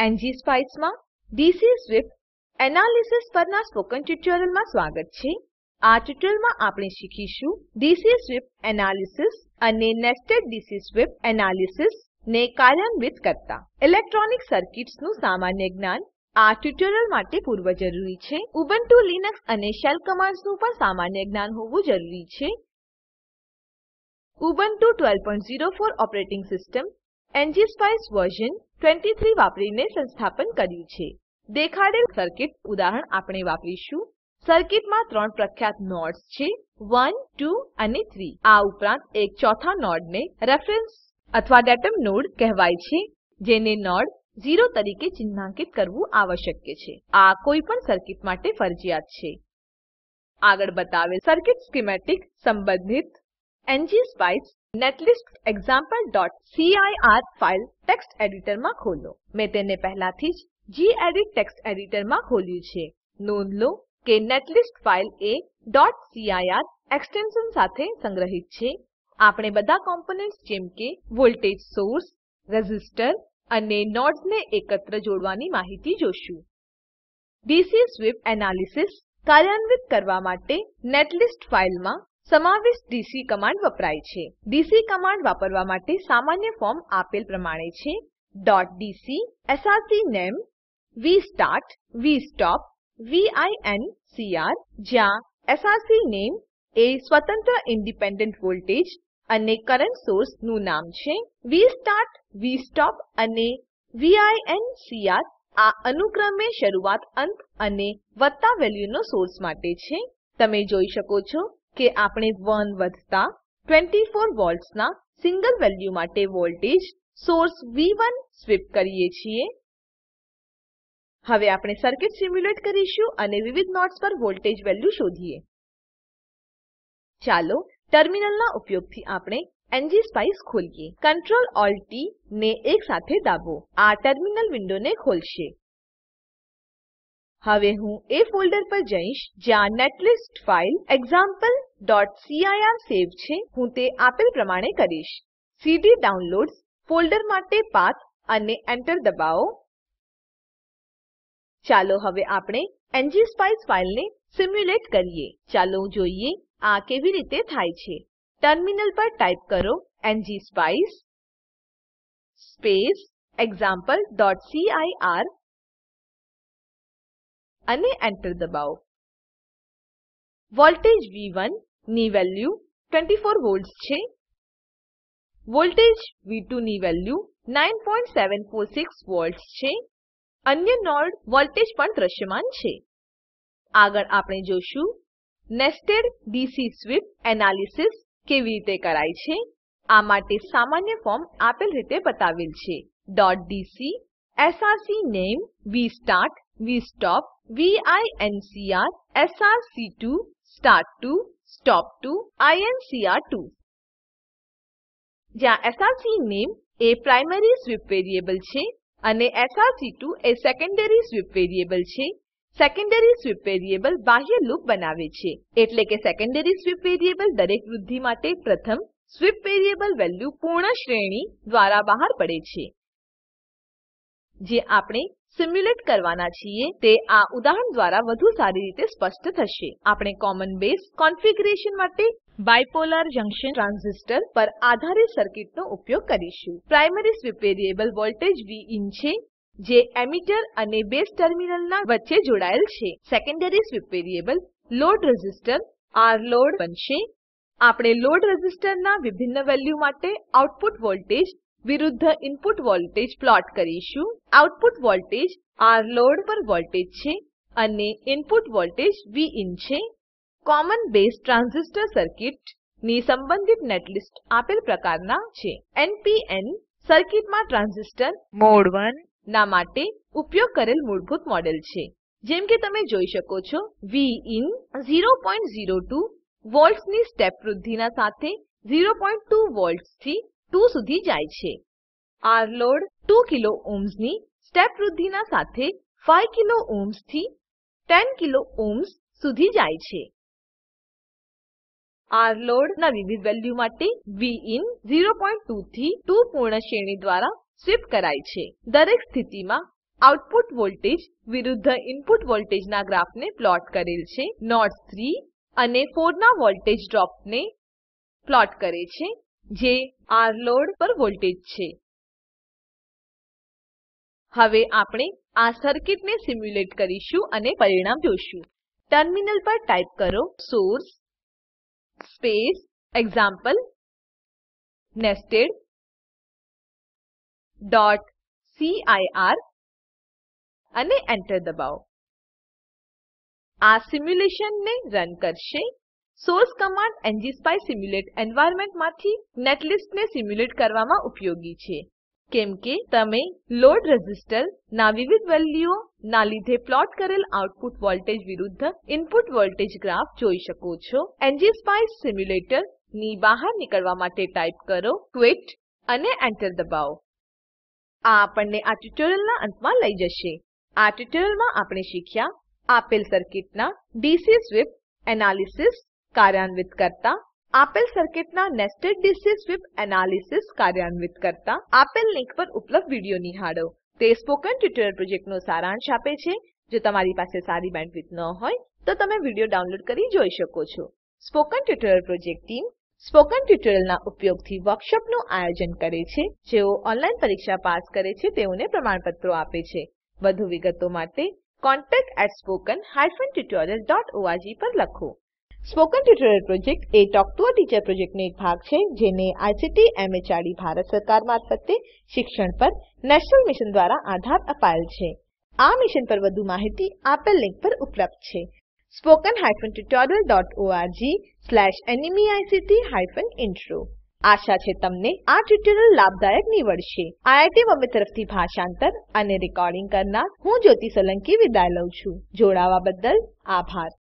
ngSpice માં DC Swift analysis પરના spoken ટ્યુટોરીયલમાં સ્વાગત છે. આ ટ્યુટોરીયલમાં આપણે શીખીશું DC સ્વિફ્ટ એનાલિસિસ અને નેસ્ટેડ DC સ્વિફ્ટ એનાલિસિસ ને કાર્યાન્વિત કરતા. ઇલેક્ટ્રોનિક સર્કિટ્સનું સામાન્ય જ્ઞાન આ ટ્યુટોરીયલ માટે પૂર્વજરૂરી છે. ઉબુન્ટુ લિનક્સ અને શેલ કમાન્ડ્સનું પણ સામાન્ય જ્ઞાન હોવું જરૂરી છે. Ubuntu 12.04 operating system ngSpice version 23 વાપરીને સંસ્થાપન કર્યું છે. દેખાડેલ સર્કિટ ઉદાહરણ આપણે વાપરીશું. સર્કિટમાં ત્રણ પ્રખ્યાત નોડ્સ છે 1, 2 અને 3. આ ઉપરાંત એક ચોથા નોડને રેફરન્સ અથવા ડેટમ નોડ કહેવાય છે, જેને નોડ 0 તરીકે ચિન્હાંકિત કરવું આવશ્યક છે. આ કોઈ પણ સર્કિટ માટે ફરજિયાત છે. આગળ બતાવેલ સર્કિટ સ્કીમેટિક સંબંધિત ngSpice netlist example.cir file text એડિટરમાં ખોલો. મેં તેને પહેલાથી જ gedit ટેક્સ્ટ એડિટરમાં ખોલ્યું છે. નોંધ લો કે નેટલિસ્ટ ફાઈલ એ .cir એક્સટેન્શન સાથે સંગ્રહિત છે. આપણે બધા કોમ્પોનન્ટ્સ જેમ કે વોલ્ટેજ સોર્સ, રેઝિસ્ટર અને નોડ્સને એકત્ર જોડવાની માહિતી જોશું. DC સ્વિફ્ટ એનાલિસિસ કાર્યાન્વિત કરવા માટે નેટલિસ્ટ ફાઈલમાં સમાવિષ્ટ DC કમાન્ડ વપરાય છે. DC કમાન્ડ વાપરવા માટે સામાન્ય ફોર્મ આપેલ પ્રમાણે છે: .dc srcname vstart vstop vincr, જ્યાં srcname એ સ્વતંત્ર ઇન્ડિપેન્ડન્ટ વોલ્ટેજ અને કરંટ સોર્સ નું નામ છે. vstart vstop અને vincr આ અનુક્રમે શરૂઆત, અંત અને વત્તા વેલ્યુનો સોર્સ માટે છે. તમે જોઈ શકો છો કે આપણે 1 વધતા 24 વોલ્ટ્સના સિંગલ વેલ્યુ માટે વોલ્ટેજ સોર્સ V1 સ્વીપ કરીએ છીએ. હવે આપણે સર્કિટ સિમ્યુલેટ કરીશું અને વિવિધ નોડ્સ પર વોલ્ટેજ વેલ્યુ શોધીએ. ચાલો ટર્મિનલના ઉપયોગથી આપણે ngSpice ખોલીએ. Ctrl+Alt+T ને એકસાથે દાબો. આ ટર્મિનલ વિન્ડોને ખોલશે. હવે હું એ ફોલ્ડર પર જઈશ જ્યાં નેટલિસ્ટ ફાઈલ example.cir સેવ છે. હું તે આપેલ પ્રમાણે કરીશ. cd ડાઉનલોડ્સ ફોલ્ડર માટે પાથ અને Enter દબાવો. ચાલો હવે આપણે ngSpice ફાઈલને સિમ્યુલેટ કરીએ. ચાલો જોઈએ આ કેવી રીતે થાય છે. ટર્મિનલ પર ટાઈપ કરો ngSpice સ્પેસ example.cir અને Enter દબાવો. વોલ્ટેજ V1 ની વેલ્યુ 24 વોલ્ટ્સ છે. વોલ્ટેજ V2 ની વેલ્યુ 9.746 વોલ્ટ્સ છે. અન્ય નોડ વોલ્ટેજ પણ દ્રશ્યમાન છે. આગળ આપણે જોશું નેસ્ટેડ DC સ્વિફ્ટ એનાલિસિસ કેવી રીતે કરાય છે. આ માટે સામાન્ય ફોર્મ આપેલ રીતે બતાવેલ છે: .dc srcname vstart vstop vincr src2 start2 stop2 incr2. જ્યાં srcname એ પ્રાઇમરી સ્વીપ વેરિયેબલ છે અને src2 એ સેકન્ડરી સ્વીપ વેરિયેબલ છે. સેકન્ડરી સ્વીપ વેરિયેબલ બાહ્ય લૂપ બનાવે છે, એટલે કે સેકન્ડરી સ્વીપ વેરિયેબલ દરેક વૃદ્ધિ માટે પ્રથમ સ્વીપ વેરિયેબલ વેલ્યુ પૂર્ણ શ્રેણી દ્વારા બહાર પડે છે. જે આપણે સિમ્યુલેટ કરવાના છીએ તે આ ઉદાહરણ દ્વારા વધુ સારી રીતે સ્પષ્ટ થશે. આપણે કોમન બેઝ કોન્ફિગરેશન માટે બાયપોલર જંક્શન ટ્રાન્ઝિસ્ટર પર આધારિત સર્કિટનો ઉપયોગ કરીશું. Primary sweep variable voltage Vin છે, જે એમિટર અને બેઝ ટર્મિનલના વચ્ચે જોડાયેલ છે. Secondary sweep variable load resistor Rload બનશે. આપણે લોડ રેઝિસ્ટરના વિભિન્ન વેલ્યુ માટે આઉટપુટ વોલ્ટેજ વિરુદ્ધ ઇનપુટ વોલ્ટેજ પ્લોટ કરીશું. આઉટપુટ વોલ્ટેજ Rload પર વોલ્ટેજ છે અને ઇનપુટ વોલ્ટેજ Vin છે. કોમન બેઝ ટ્રાન્ઝિસ્ટર સર્કિટ ની સંબંધિત નેટલિસ્ટ આપેલ પ્રકારના છે. NPN સર્કિટમાં ટ્રાન્ઝિસ્ટર મોડ 1 ના માટે ઉપયોગ કરેલ મૂળભૂત મોડેલ છે. જેમ કે તમે જોઈ શકો છો, Vin 0.02 વોલ્ટ્સની સ્ટેપ વૃદ્ધિના સાથે 0.2 વોલ્ટ્સ થી 2 સુધી જાય છે. Rload 2 કિલો ઓહ્મ્સની સ્ટેપ વૃદ્ધિના સાથે 5 કિલો ઓહ્મ્સ થી 10 કિલો ઓહ્મ્સ સુધી જાય છે. Rload ના વિવિધ વેલ્યુ માટે Vin 0.2 થી 2 પૂર્ણ શ્રેણી દ્વારા સ્વીપ કરાય છે. દરેક સ્થિતિમાં આઉટપુટ વોલ્ટેજ વિરુદ્ધ ઇનપુટ વોલ્ટેજના ગ્રાફને પ્લોટ કરેલ છે. નોડ્સ 3 અને 4 ના વોલ્ટેજ ડ્રોપને પ્લોટ કરે છે, જે R લોડ પર વોલ્ટેજ છે. હવે આપણે આ સર્કિટને સિમ્યુલેટ કરીશું અને પરિણામ જોશું. ટર્મિનલ પર ટાઈપ કરો સોર્સ સ્પેસ એક્ઝામ્પલ nested.cir અને એન્ટર દબાવો. આ સિમ્યુલેશનને રન કરશે. Source command ngSpice simulate environment માંથી નેટલિસ્ટ ને સિમ્યુલેટ કરવામાં ઉપયોગી છે, કેમ કે તમે લોડ રેઝિસ્ટર ના વિવિધ વેલ્યુઓ ના લીધે પ્લોટ કરેલ આઉટપુટ વોલ્ટેજ વિરુદ્ધ ઇનપુટ વોલ્ટેજ ગ્રાફ જોઈ શકો છો. ngSpice સિમ્યુલેટર ની બહાર નીકળવા માટે ટાઈપ કરો ક્વિટ અને એન્ટર દબાવો. આ આપણને આ ટ્યુટોરીયલના અંતમાં લઈ જશે. આ ટ્યુટોરીયલમાં આપણે શીખ્યા આપેલ સર્કિટના ડીસી સ્વીપ એનાલિસિસ કાર્યાન્વિત કરતા, આપેલ સર્કિટના નેસ્ટેડ ડીસી સ્વીપ એનાલિસિસ કાર્યાન્વિત કરતા. આપેલ લિંક પર ઉપલબ્ધ વિડીયો નિહાળો. તે સ્પોકન ટ્યુટોરીયલ પ્રોજેક્ટનો સારાંશ આપે છે. જો તમારી પાસે સારી બેન્ડવિડ્થ ન હોય તો તમે વિડીયો ડાઉનલોડ કરી જોઈ શકો છો. Spoken tutorial project team spoken ટ્યુટોરીયલના ઉપયોગથી વર્કશોપનું આયોજન કરે છે. જેઓ ઓનલાઈન પરીક્ષા પાસ કરે છે તેઓને પ્રમાણપત્રો આપે છે. વધુ વિગતો માટે contact@spoken-tutorial.org પર લખો. Spoken tutorial project A talk to a teacher પ્રોજેક્ટનો એક ભાગ છે, જેને આઈસીટી એમએચઆરડી ભારત સરકાર મારફતે શિક્ષણ પર નેશનલ મિશન દ્વારા આધાર અપાયેલ છે. આ મિશન પર વધુ માહિતી આપેલ લિંક પર ઉપલબ્ધ છે. spoken-tutorial.org/nmeict-intro. આશા છે તમને આ ટ્યુટોરીયલ લાભદાયક નીવડશે. આઈઆઈટી બોમ્બે તરફથી ભાષાંતર અને રેકોર્ડિંગ કરનાર હું જ્યોતિ સોલંકી વિદાય લઉં છું. જોડાવા બદ્દલ આભાર.